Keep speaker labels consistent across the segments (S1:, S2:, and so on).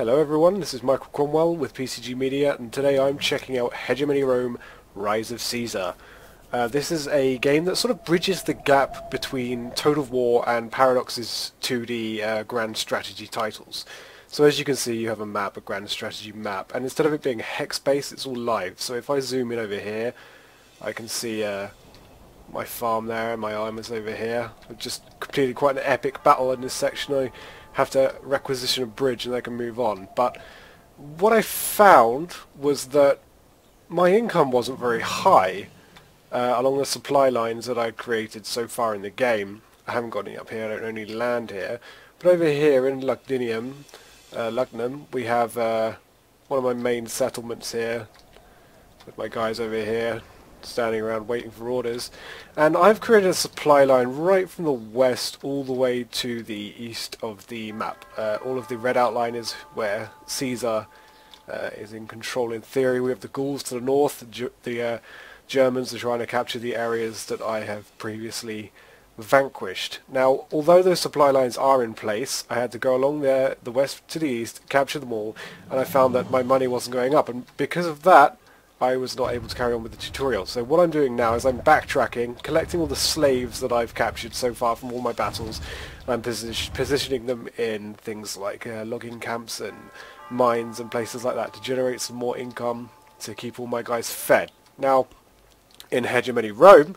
S1: Hello everyone, this is Michael Cromwell with PCGmedia, and today I'm checking out Hegemony Rome: Rise of Caesar. This is a game that sort of bridges the gap between Total War and Paradox's 2D grand strategy titles. So as you can see, you have a map, a grand strategy map, and instead of it being hex-based, it's all live. So if I zoom in over here, I can see my farm there and my armors over here. I've just completed quite an epic battle in this section. I have to requisition a bridge and I can move on. But what I found was that my income wasn't very high along the supply lines that I'd created so far in the game. I haven't got any up here, I don't own any land here. But over here in Lugnum, we have one of my main settlements here, with my guys over here standing around waiting for orders, and I've created a supply line right from the west all the way to the east of the map. All of the red outline is where Caesar is in control in theory. We have the Gauls to the north, the Germans are trying to capture the areas that I have previously vanquished. Now, although those supply lines are in place, I had to go along there, the west to the east, capture them all, and I found that my money wasn't going up, and because of that I was not able to carry on with the tutorial. So what I'm doing now is I'm backtracking, collecting all the slaves that I've captured so far from all my battles, and I'm positioning them in things like logging camps and mines and places like that to generate some more income to keep all my guys fed. Now, in Hegemony Rome,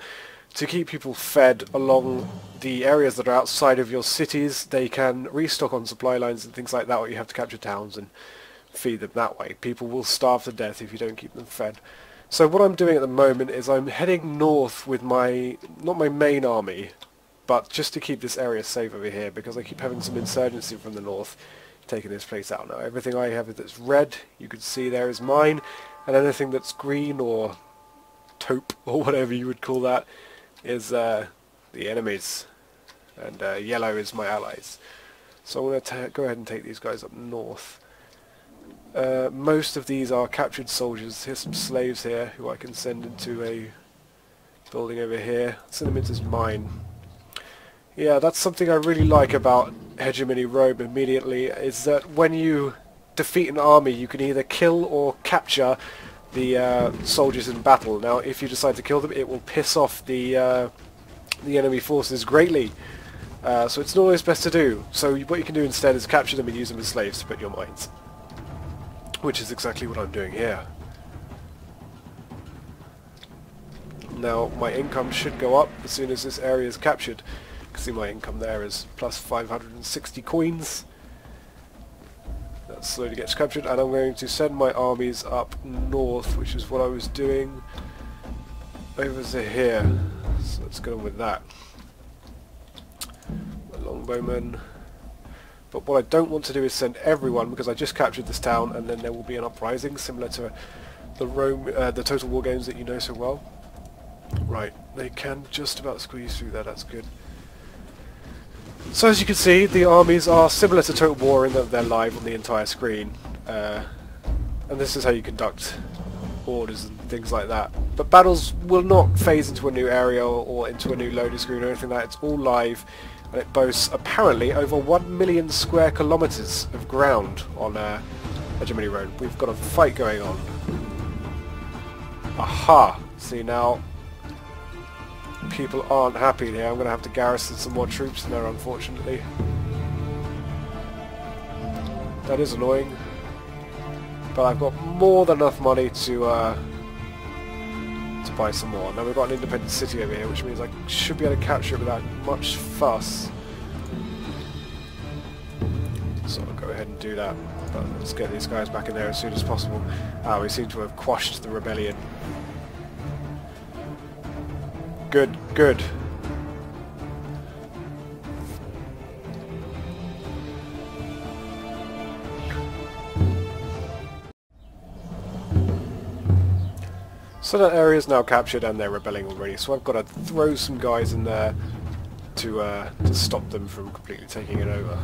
S1: to keep people fed along the areas that are outside of your cities, they can restock on supply lines and things like that, or you have to capture towns and feed them that way. People will starve to death if you don't keep them fed. So what I'm doing at the moment is I'm heading north with not my main army, but just to keep this area safe over here, because I keep having some insurgency from the north taking this place out. Now everything I have that's red, you can see there, is mine, and anything that's green or taupe or whatever you would call that is the enemies, and yellow is my allies. So I'm going to go ahead and take these guys up north. Most of these are captured soldiers. Here's some slaves here who I can send into a building over here. Send them into mine. Yeah, that's something I really like about Hegemony Rome immediately, is that when you defeat an army you can either kill or capture the soldiers in battle. Now if you decide to kill them, it will piss off the enemy forces greatly. So it's not always best to do. So what you can do instead is capture them and use them as slaves to put in your mines, which is exactly what I'm doing here. Now my income should go up as soon as this area is captured. You can see my income there is plus 560 coins. That slowly gets captured, and I'm going to send my armies up north, which is what I was doing over to here. So let's go on with that. My longbowmen. But what I don't want to do is send everyone, because I just captured this town and then there will be an uprising similar to the Total War games that you know so well. Right, they can just about squeeze through there, that's good. So as you can see, the armies are similar to Total War in that they're live on the entire screen. And this is how you conduct orders and things like that. But battles will not phase into a new area or into a new loading screen or anything like that. It's all live. And it boasts apparently over 1 million square kilometers of ground on Hegemony Road. We've got a fight going on. Aha! See, now people aren't happy here. I'm going to have to garrison some more troops in there, unfortunately. That is annoying. But I've got more than enough money to buy some more. Now we've got an independent city over here, which means I should be able to capture it without much fuss. So I'll go ahead and do that. But let's get these guys back in there as soon as possible. We seem to have quashed the rebellion. Good, good. So that area is now captured and they're rebelling already, so I've got to throw some guys in there to stop them from completely taking it over.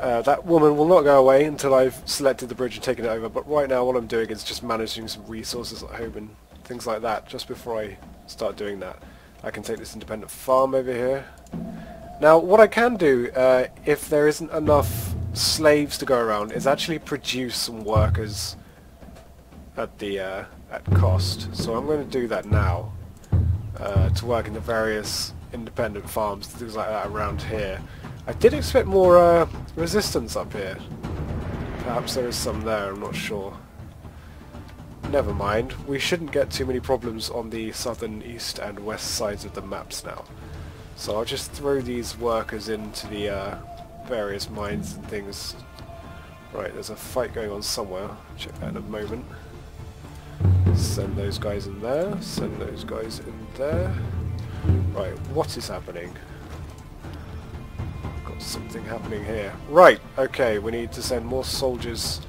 S1: That woman will not go away until I've selected the bridge and taken it over, but right now what I'm doing is just managing some resources at home and things like that. Just before I start doing that, I can take this independent farm over here, Now, what I can do, if there isn't enough slaves to go around, is actually produce some workers at the at cost. So I'm going to do that now to work in the various independent farms, things like that around here. I did expect more resistance up here. Perhaps there is some there, I'm not sure. Never mind, we shouldn't get too many problems on the southern, east and west sides of the maps now. So I'll just throw these workers into the various mines and things. Right, there's a fight going on somewhere. Check that in a moment. Send those guys in there. Send those guys in there. Right, what is happening? Got something happening here. Right, okay, we need to send more soldiers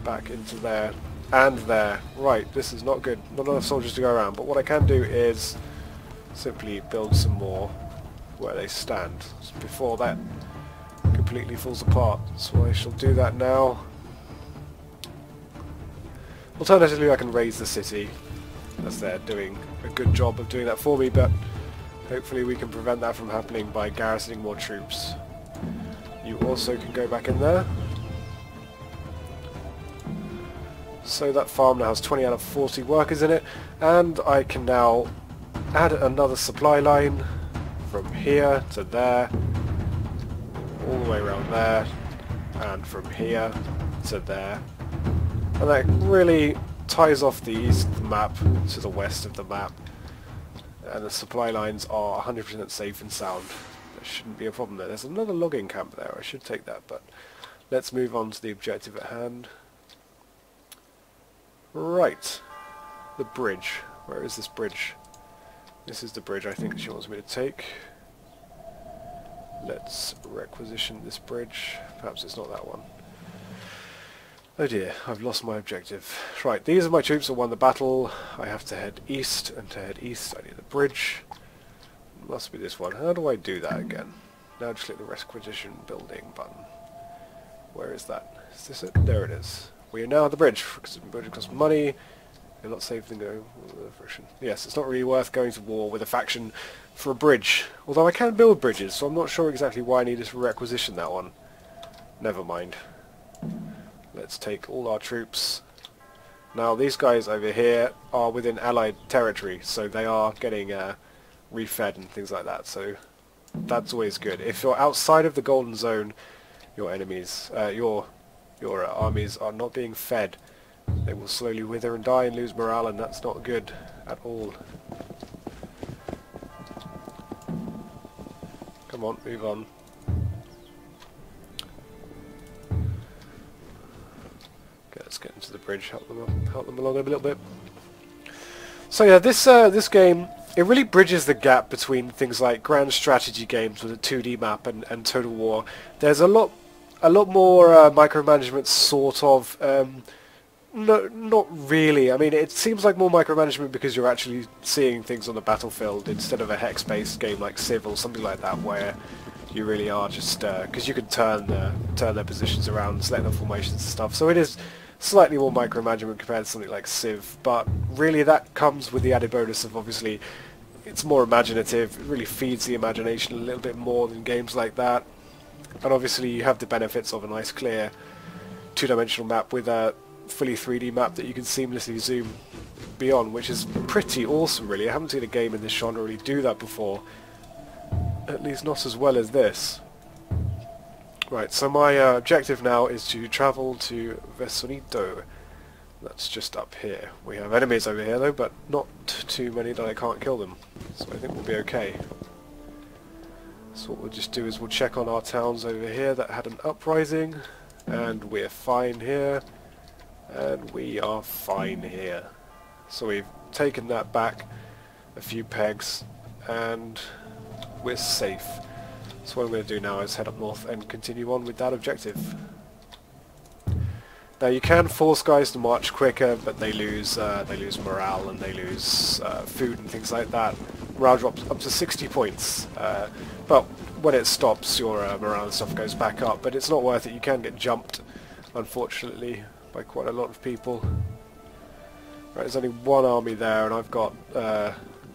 S1: back into there and there. Right, this is not good. Not enough soldiers to go around, but what I can do is simply build some more where they stand before that completely falls apart. So I shall do that now. Alternatively, I can raise the city, as they're doing a good job of doing that for me, but hopefully we can prevent that from happening by garrisoning more troops. You also can go back in there. So that farm now has 20 out of 40 workers in it, and I can now add another supply line from here to there, all the way around there, and from here to there. And that really ties off the east of the map to the west of the map. And the supply lines are 100% safe and sound. There shouldn't be a problem there. There's another logging camp there. I should take that, but let's move on to the objective at hand. Right. The bridge. Where is this bridge? This is the bridge I think she wants me to take. Let's requisition this bridge. Perhaps it's not that one. Oh dear, I've lost my objective. Right, these are my troops that won the battle. I have to head east, and to head east I need the bridge. It must be this one. How do I do that again? Now just click the requisition building button. Where is that? Is this it? There it is. We are now at the bridge, because the bridge costs money. You're not safe than going with a friction. Yes, it's not really worth going to war with a faction for a bridge. Although I can build bridges, so I'm not sure exactly why I need to requisition that one. Never mind. Let's take all our troops. Now these guys over here are within Allied territory, so they are getting refed and things like that, so that's always good. If you're outside of the Golden Zone, your enemies, your armies are not being fed. They will slowly wither and die and lose morale, and that's not good at all. Come on, move on. Okay, let's get into the bridge, help them along a little bit. So yeah, this game, it really bridges the gap between things like grand strategy games with a 2D map and Total War. There's a lot more micromanagement, sort of. No, not really. I mean, it seems like more micromanagement because you're actually seeing things on the battlefield instead of a hex-based game like Civ or something like that, where you really are just because you can turn their positions around, select their formations and stuff. So it is slightly more micromanagement compared to something like Civ, but really that comes with the added bonus of obviously it's more imaginative. It really feeds the imagination a little bit more than games like that, and obviously you have the benefits of a nice clear two-dimensional map with a fully 3D map that you can seamlessly zoom beyond, which is pretty awesome really. I haven't seen a game in this genre really do that before, at least not as well as this. Right, so my objective now is to travel to Vesonito. That's just up here. We have enemies over here though, but not too many that I can't kill them, so I think we'll be okay. So what we'll just do is we'll check on our towns over here that had an uprising, and we're fine here. And we are fine here. So we've taken that back a few pegs and we're safe. So what I'm going to do now is head up north and continue on with that objective. Now you can force guys to march quicker, but they lose morale and they lose food and things like that. Morale drops up to 60 points. But when it stops, your morale and stuff goes back up. But it's not worth it. You can get jumped, unfortunately, by quite a lot of people. Right, there's only one army there, and I've got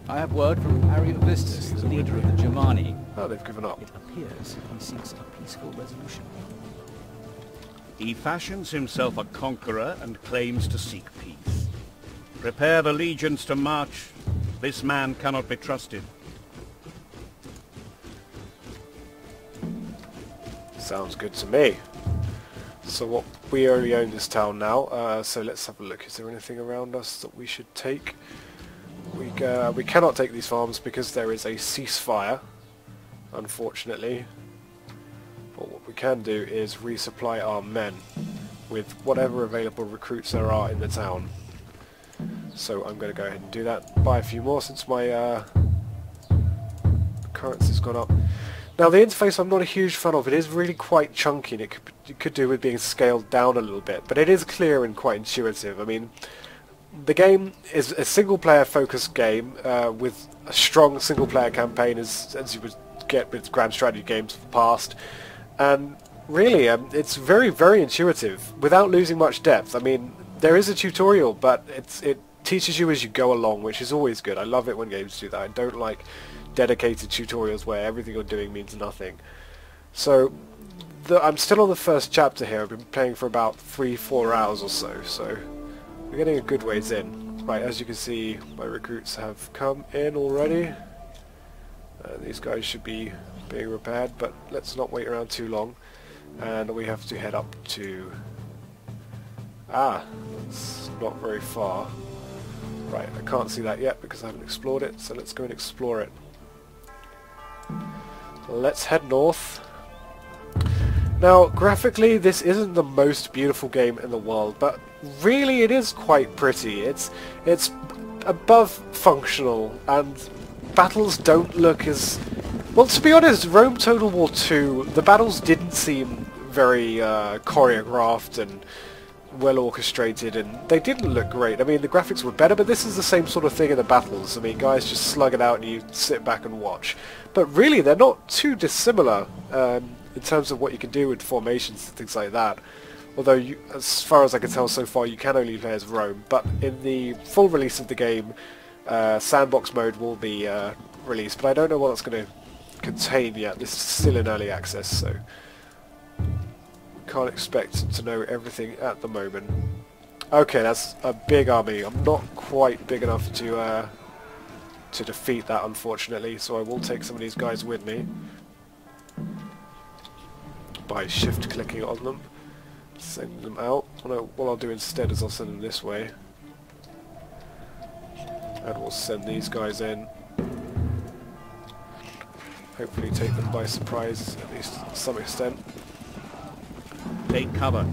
S2: I have word from Ariovistus, the leader of the Hegemony.
S1: Oh, they've given up.
S2: It appears he seeks a peaceful resolution.
S3: He fashions himself a conqueror and claims to seek peace. Prepare the legions to march. This man cannot be trusted.
S1: Sounds good to me. So what, we already own this town now, so let's have a look. Is there anything around us that we should take? We cannot take these farms because there is a ceasefire, unfortunately. But what we can do is resupply our men with whatever available recruits there are in the town. So I'm going to go ahead and do that. Buy a few more since my currency's gone up. Now the interface I'm not a huge fan of. It is really quite chunky and it could do with being scaled down a little bit. But it is clear and quite intuitive. I mean, the game is a single-player focused game with a strong single-player campaign as you would get with grand strategy games of the past. And really, it's very, very intuitive without losing much depth. I mean, there is a tutorial, but it teaches you as you go along, which is always good. I love it when games do that. I don't like dedicated tutorials where everything you're doing means nothing. So, I'm still on the first chapter here. I've been playing for about 3-4 hours or so, so we're getting a good ways in. Right, as you can see, my recruits have come in already. These guys should be being repaired, but let's not wait around too long. And we have to head up to... it's not very far. Right, I can't see that yet because I haven't explored it, so let's go and explore it. Let's head north. Now, graphically, this isn't the most beautiful game in the world, but really it is quite pretty. It's above functional, and battles don't look as... Well, to be honest, Rome Total War 2, the battles didn't seem very choreographed and well orchestrated, and they didn't look great. I mean, the graphics were better, but this is the same sort of thing in the battles. I mean, guys just slug it out and you sit back and watch. But really, they're not too dissimilar in terms of what you can do with formations and things like that. Although, as far as I can tell so far, you can only play as Rome. But in the full release of the game, sandbox mode will be released. But I don't know what it's going to contain yet. This is still in early access, so can't expect to know everything at the moment. Okay, that's a big army. I'm not quite big enough to defeat that, unfortunately, so I will take some of these guys with me by shift clicking on them, send them out. What I'll do instead is I'll send them this way, and we'll send these guys in. Hopefully take them by surprise, at least to some extent.
S3: Take cover.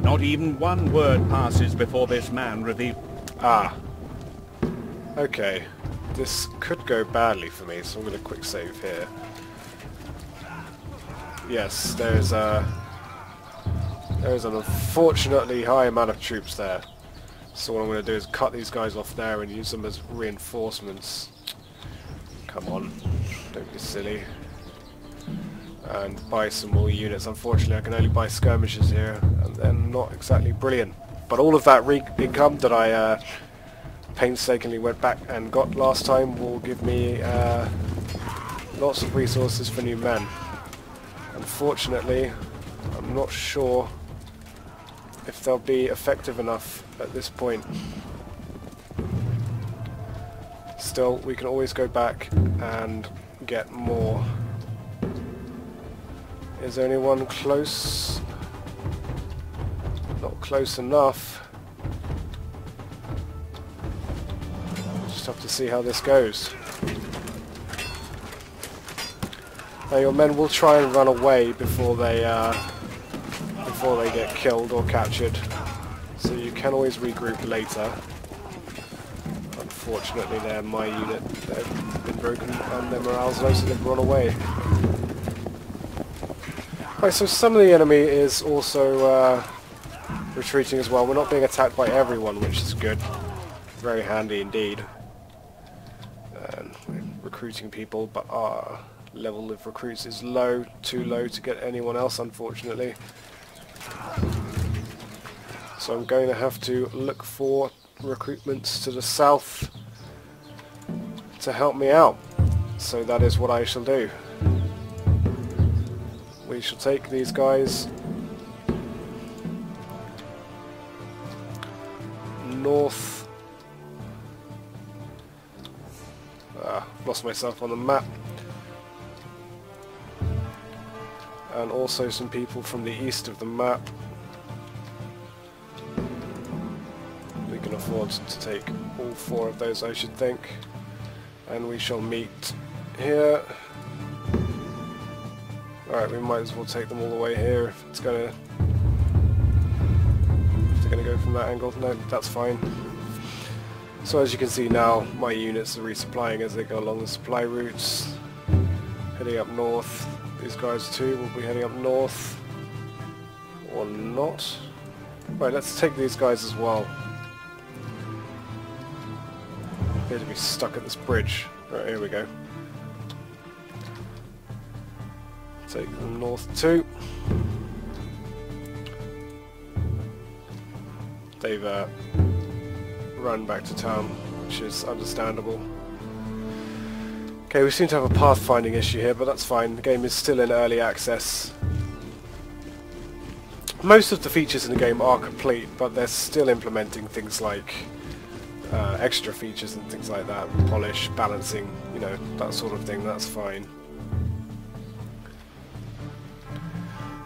S3: Not even one word passes before this man reveals...
S1: Okay. This could go badly for me, so I'm going to quick save here. Yes, there's an unfortunately high amount of troops there. So what I'm going to do is cut these guys off there and use them as reinforcements. Come on, don't be silly. And buy some more units. Unfortunately, I can only buy skirmishers here, and they're not exactly brilliant. But all of that income that I painstakingly went back and got last time will give me lots of resources for new men. Unfortunately, I'm not sure if they'll be effective enough at this point. Still, we can always go back and get more. Is there anyone close? Not close enough. Just have to see how this goes. Now your men will try and run away before they get killed or captured, so you can always regroup later. Unfortunately, they're my unit. They've been broken and their morale's low, so they've run away. Right, so some of the enemy is also retreating as well. We're not being attacked by everyone, which is good. Very handy indeed. And we're recruiting people, but our level of recruits is low, too low to get anyone else, unfortunately. So I'm going to have to look for recruitments to the south to help me out. So that is what I shall do. We shall take these guys north. Lost myself on the map. And also some people from the east of the map. We can afford to take all 4 of those, I should think. And we shall meet here. Alright, we might as well take them all the way here if it's gonna... if they're gonna go from that angle. No, that's fine. So as you can see now, my units are resupplying as they go along the supply routes. Heading up north. These guys too will be heading up north. Or not. Right, let's take these guys as well. Appear to be stuck at this bridge. Right, here we go. Take them north too. They've run back to town, which is understandable. Okay, we seem to have a pathfinding issue here, but that's fine. The game is still in early access. Most of the features in the game are complete, but they're still implementing things like extra features and things like that. Polish, balancing, you know, that sort of thing, that's fine.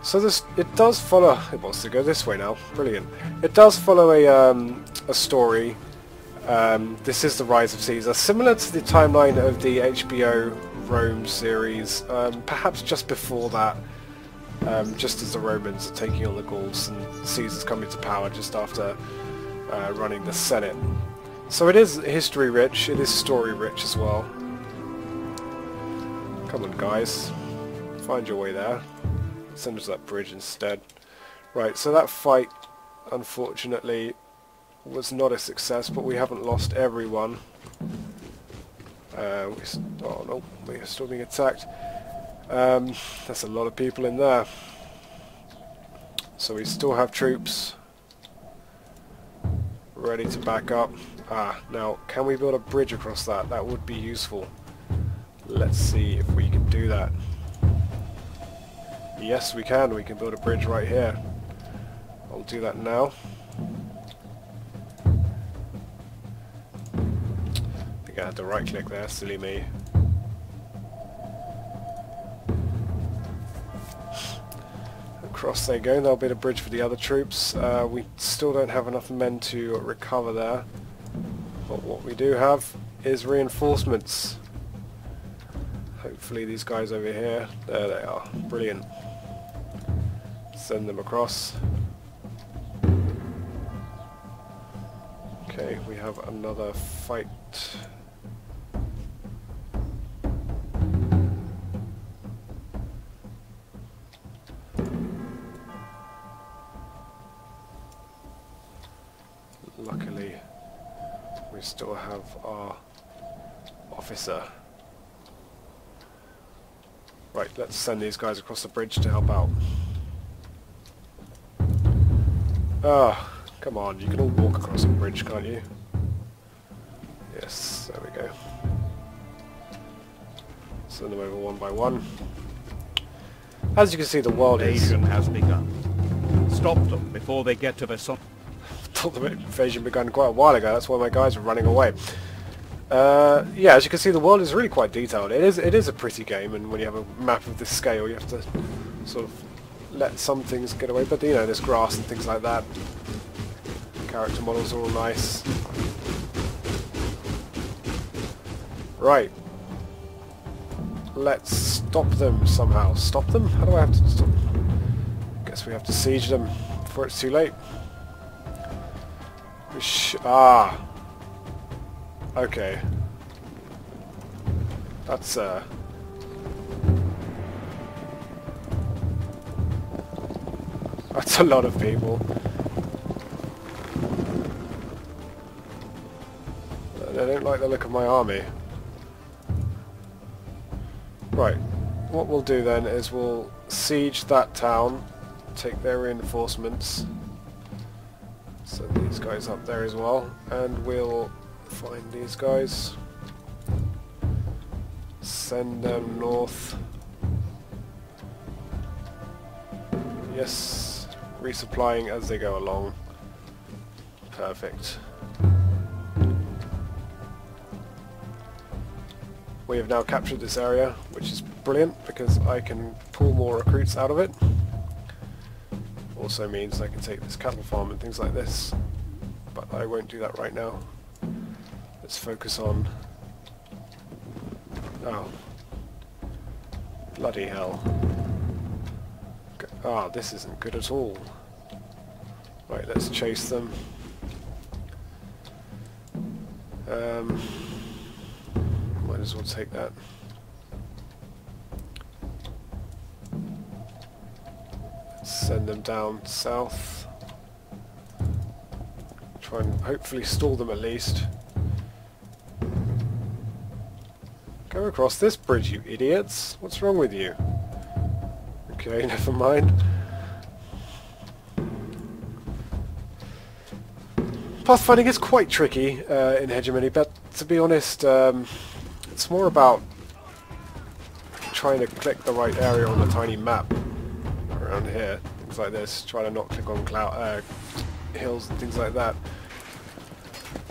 S1: So this, it does follow, it wants to go this way now, brilliant. It does follow a story. This is the Rise of Caesar, similar to the timeline of the HBO Rome series, perhaps just before that, just as the Romans are taking on the Gauls and Caesar's coming to power just after running the Senate. So it is history rich, it is story rich as well. Come on guys, find your way there. Send us to that bridge instead. Right, so that fight, unfortunately, was not a success, but we haven't lost everyone. Oh no, we are still being attacked. That's a lot of people in there. So we still have troops ready to back up. Now, can we build a bridge across that? That would be useful. Let's see if we can do that. Yes, we can. We can build a bridge right here. I'll do that now. I think I had to right-click there. Silly me. Across they go. There'll be a bridge for the other troops. We still don't have enough men to recover there. But what we do have is reinforcements. Hopefully these guys over here. There they are. Brilliant. Send them across. Okay, we have another fight. Luckily, we still have our officer. Right, let's send these guys across the bridge to help out. Ah, come on, you can all walk across a bridge, can't you? Yes, there we go. Send them over one by one. As you can see, the world
S3: Invasion has begun. Stop them before they get to the sun.
S1: thought the invasion began quite a while ago, that's why my guys were running away. Yeah, as you can see, the world is really quite detailed. It is a pretty game, and when you have a map of this scale, you have to sort of let some things get away. But you know, there's grass and things like that. Character models are all nice. Right. Let's stop them somehow. Stop them? How do I have to stop them? Guess we have to siege them before it's too late. Okay. That's that's a lot of people. I don't like the look of my army. Right. What we'll do then is we'll siege that town, take their reinforcements, send these guys up there as well, and we'll find these guys. Send them north. Yes, resupplying as they go along. Perfect. We have now captured this area, which is brilliant because I can pull more recruits out of it. Also means I can take this cattle farm and things like this, but I won't do that right now. Let's focus on... Oh. Bloody hell. Ah, this isn't good at all. Right, let's chase them. Might as well take that. Send them down south. Try and hopefully stall them at least. Go across this bridge, you idiots! What's wrong with you? Okay, never mind. Pathfinding is quite tricky in Hegemony, but to be honest, it's more about trying to click the right area on the tiny map around here. Things like this. Try to not click on hills and things like that.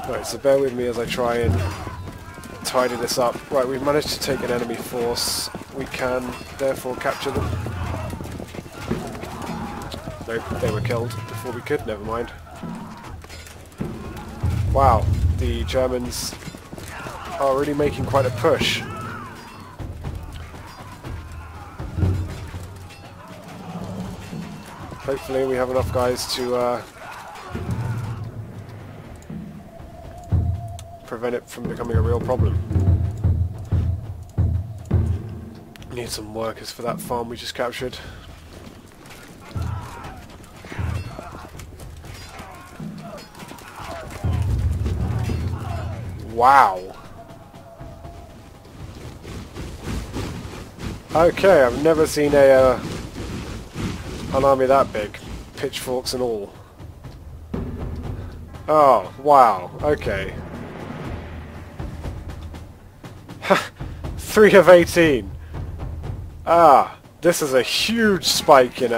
S1: Right, so bear with me as I try and tidy this up. Right, we've managed to take an enemy force. We can therefore capture them. Nope, they were killed before we could, never mind. Wow, the Germans are really making quite a push. Hopefully we have enough guys to prevent it from becoming a real problem. Need some workers for that farm we just captured. Wow. Okay, I've never seen an army that big, pitchforks and all. Oh, wow. Okay. 3 of 18. Ah, this is a huge spike in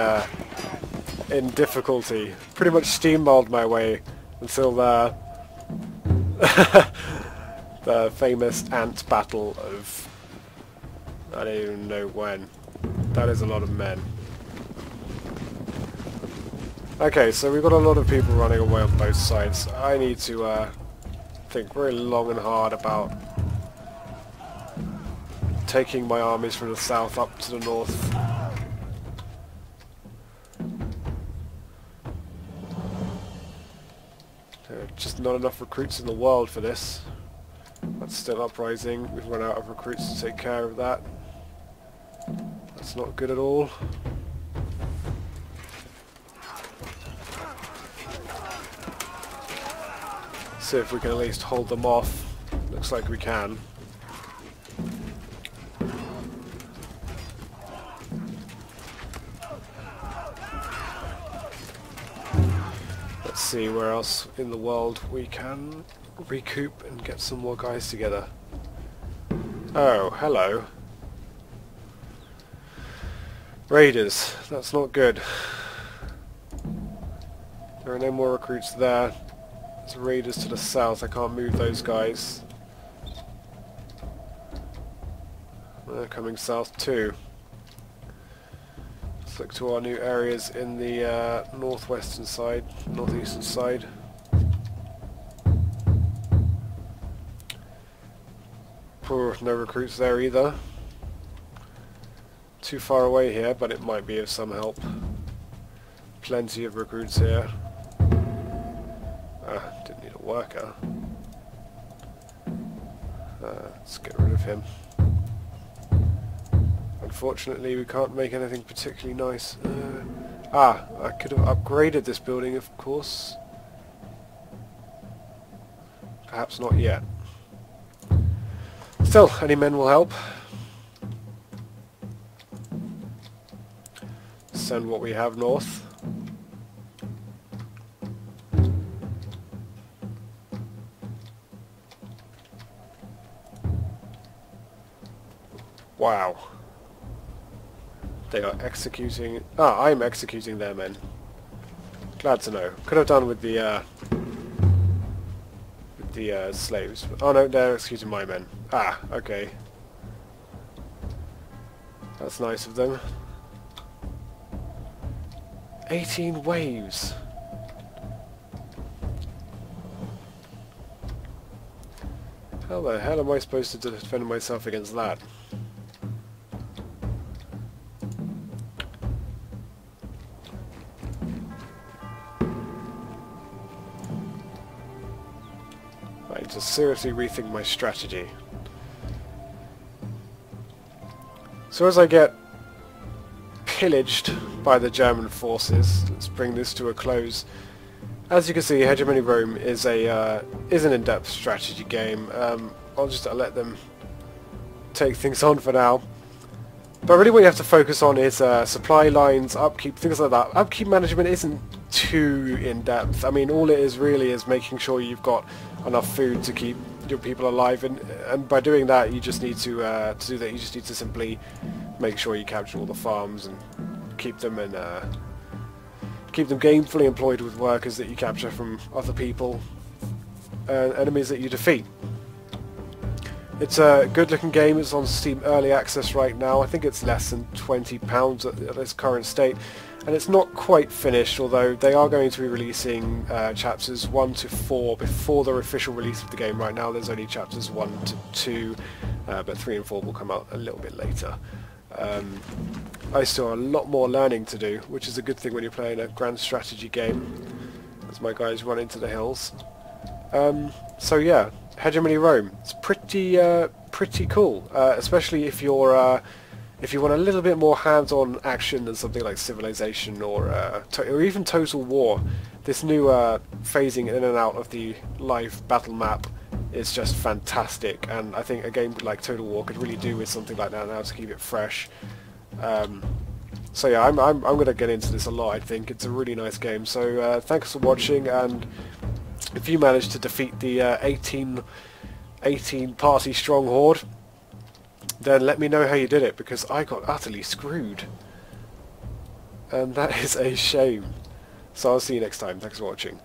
S1: difficulty. Pretty much steamrolled my way until the the famous ant battle of... I don't even know when. That is a lot of men. Okay, so we've got a lot of people running away on both sides. I need to think very long and hard about taking my armies from the south up to the north. There are just not enough recruits in the world for this. That's still uprising. We've run out of recruits to take care of that. That's not good at all. See if we can at least hold them off. Looks like we can. Let's see where else in the world we can recoup and get some more guys together. Oh, hello. Raiders. That's not good. There are no more recruits there. There's raiders to the south. I can't move those guys. They're coming south too. Let's look to our new areas in the northwestern side, northeastern side. No recruits there either. Too far away here, but it might be of some help. Plenty of recruits here. Didn't need a worker. Let's get rid of him. Unfortunately, we can't make anything particularly nice. I could have upgraded this building, of course. Perhaps not yet. Still, any men will help. Send what we have north. Wow. They are executing... Ah, I'm executing their men. Glad to know. Could have done with the slaves. Oh no, they're executing my men. Ah, okay. That's nice of them. 18 waves. How the hell am I supposed to defend myself against that? I need to seriously rethink my strategy. So as I get pillaged by the German forces, let's bring this to a close. As you can see, Hegemony Rome is an in-depth strategy game. I'll just let them take things on for now. But really what you have to focus on is supply lines, upkeep, things like that. Upkeep management isn't too in-depth. I mean, all it is really is making sure you've got enough food to keep your people alive, and by doing that you just need to do that. You just need to simply make sure you capture all the farms and keep them gainfully employed with workers that you capture from other people and enemies that you defeat. It's a good looking game. It's on Steam Early Access right now. I think it's less than £20 at its current state, and it's not quite finished, although they are going to be releasing chapters 1 to 4 before the official release of the game. Right now there's only chapters 1 to 2, but 3 and 4 will come out a little bit later. I still have a lot more learning to do, which is a good thing when you're playing a grand strategy game, as my guys run into the hills. So yeah, Hegemony Rome. It's pretty cool, especially if you're if you want a little bit more hands-on action than something like Civilization or even Total War. This new phasing in and out of the live battle map is just fantastic, and I think a game like Total War could really do with something like that now to keep it fresh. So yeah, I'm going to get into this a lot. I think it's a really nice game. So thanks for watching, and if you manage to defeat the 18 party strong horde, then let me know how you did it, because I got utterly screwed, and that is a shame. So I'll see you next time. Thanks for watching.